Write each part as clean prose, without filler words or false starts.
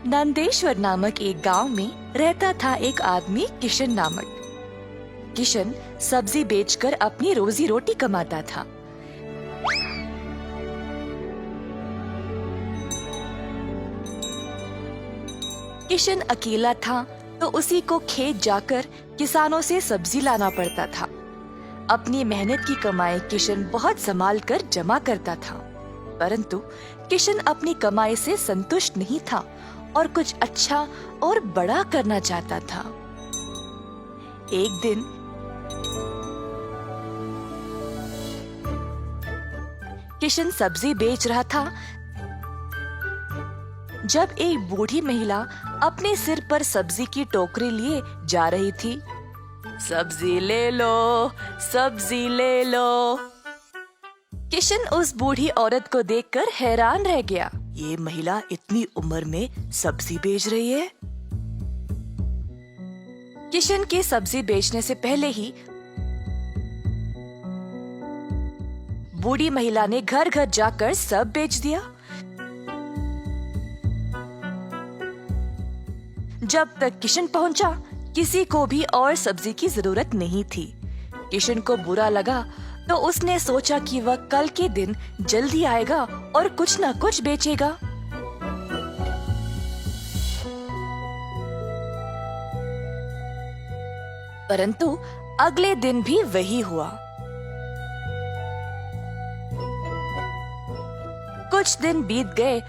नंदेश्वर नामक एक गांव में रहता था एक आदमी किशन नामक। किशन सब्जी बेचकर अपनी रोजी रोटी कमाता था। किशन अकेला था तो उसी को खेत जाकर किसानों से सब्जी लाना पड़ता था। अपनी मेहनत की कमाई किशन बहुत संभाल कर जमा करता था, परंतु किशन अपनी कमाई से संतुष्ट नहीं था और कुछ अच्छा और बड़ा करना चाहता था। एक दिन किशन सब्जी बेच रहा था जब एक बूढ़ी महिला अपने सिर पर सब्जी की टोकरी लिए जा रही थी। सब्जी ले लो, सब्जी ले लो। किशन उस बूढ़ी औरत को देखकर हैरान रह गया। ये महिला इतनी उम्र में सब्जी बेच रही है। किशन के सब्जी बेचने से पहले ही बूढ़ी महिला ने घर घर जाकर सब बेच दिया। जब तक किशन पहुंचा, किसी को भी और सब्जी की जरूरत नहीं थी। किशन को बुरा लगा तो उसने सोचा कि वह कल के दिन जल्दी आएगा और कुछ न कुछ बेचेगा। परंतु अगले दिन भी वही हुआ। कुछ दिन बीत गए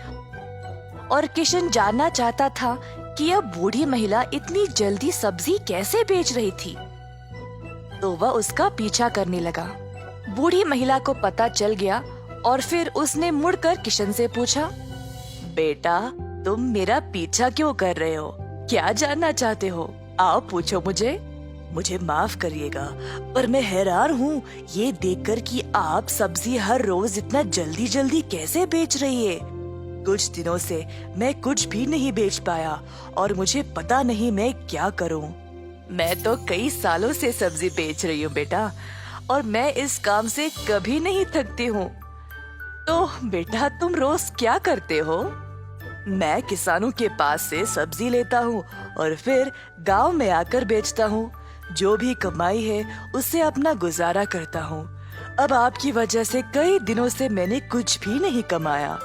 और किशन जानना चाहता था कि यह बूढ़ी महिला इतनी जल्दी सब्जी कैसे बेच रही थी, तो वह उसका पीछा करने लगा। बूढ़ी महिला को पता चल गया और फिर उसने मुड़कर किशन से पूछा, बेटा, तुम मेरा पीछा क्यों कर रहे हो? क्या जानना चाहते हो? आओ पूछो मुझे। मुझे माफ करिएगा, पर मैं हैरान हूँ ये देखकर कि आप सब्जी हर रोज इतना जल्दी जल्दी कैसे बेच रही है। कुछ दिनों से मैं कुछ भी नहीं बेच पाया और मुझे पता नहीं मैं क्या करूं। मैं तो कई सालों से सब्जी बेच रही हूँ बेटा, और मैं इस काम से कभी नहीं थकती हूँ। तो बेटा, तुम रोज क्या करते हो? मैं किसानों के पास से सब्जी लेता हूँ और फिर गांव में आकर बेचता हूँ। जो भी कमाई है उससे अपना गुजारा करता हूँ। अब आपकी वजह से कई दिनों से मैंने कुछ भी नहीं कमाया।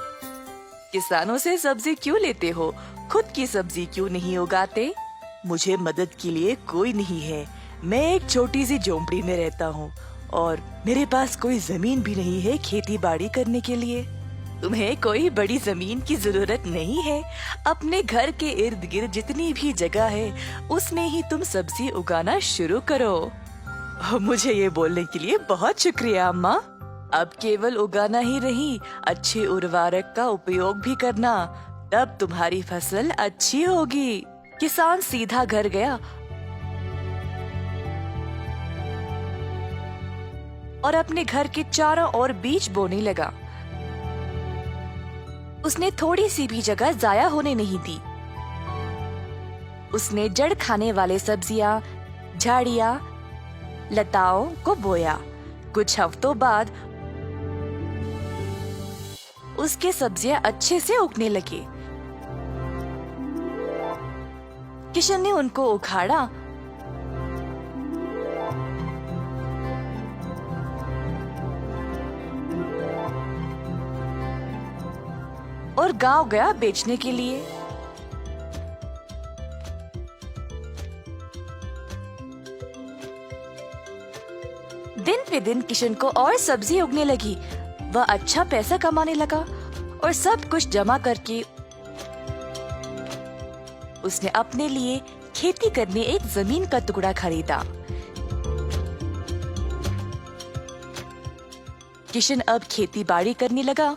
किसानों से सब्जी क्यों लेते हो? खुद की सब्जी क्यों नहीं उगाते? मुझे मदद के लिए कोई नहीं है। मैं एक छोटी सी झोंपड़ी में रहता हूँ और मेरे पास कोई जमीन भी नहीं है खेती बाड़ी करने के लिए। तुम्हें कोई बड़ी जमीन की जरूरत नहीं है। अपने घर के इर्द गिर्द जितनी भी जगह है उसमें ही तुम सब्जी उगाना शुरू करो। मुझे ये बोलने के लिए बहुत शुक्रिया अम्मा। अब केवल उगाना ही नहीं, अच्छे उर्वरक का उपयोग भी करना, तब तुम्हारी फसल अच्छी होगी। किसान सीधा घर गया और अपने घर के चारों ओर बीज बोने लगा। उसने थोड़ी सी भी जगह जाया होने नहीं दी। उसने जड़ खाने वाले सब्जियां, झाड़ियां, लताओं को बोया। कुछ हफ्तों बाद उसके सब्जियां अच्छे से उगने लगी। किशन ने उनको उखाड़ा और गांव गया बेचने के लिए। दिन पे दिन किशन को और सब्जी उगने लगी। वह अच्छा पैसा कमाने लगा और सब कुछ जमा करके उसने अपने लिए खेती करने एक जमीन का टुकड़ा खरीदा। किशन अब खेती बाड़ी करने लगा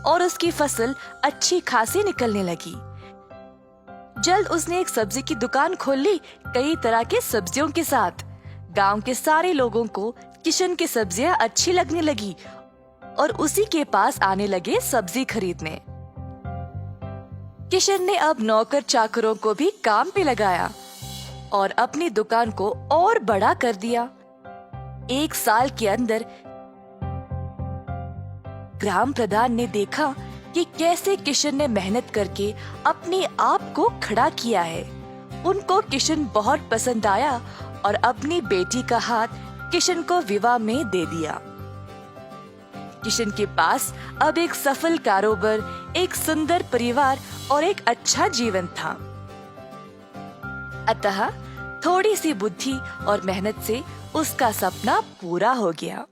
और उसकी फसल अच्छी खासी निकलने लगी। जल्द उसने एक सब्जी की दुकान खोल ली, कई तरह के सब्जियों के साथ। गांव के सारे लोगों को किशन की सब्जियां अच्छी लगने लगी और उसी के पास आने लगे सब्जी खरीदने। किशन ने अब नौकर चाकरों को भी काम पे लगाया और अपनी दुकान को और बड़ा कर दिया। एक साल के अंदर ग्राम प्रधान ने देखा कि कैसे किशन ने मेहनत करके अपने आप को खड़ा किया है। उनको किशन बहुत पसंद आया और अपनी बेटी का हाथ किशन को विवाह में दे दिया। किशन के पास अब एक सफल कारोबार, एक सुंदर परिवार और एक अच्छा जीवन था। अतः थोड़ी सी बुद्धि और मेहनत से उसका सपना पूरा हो गया।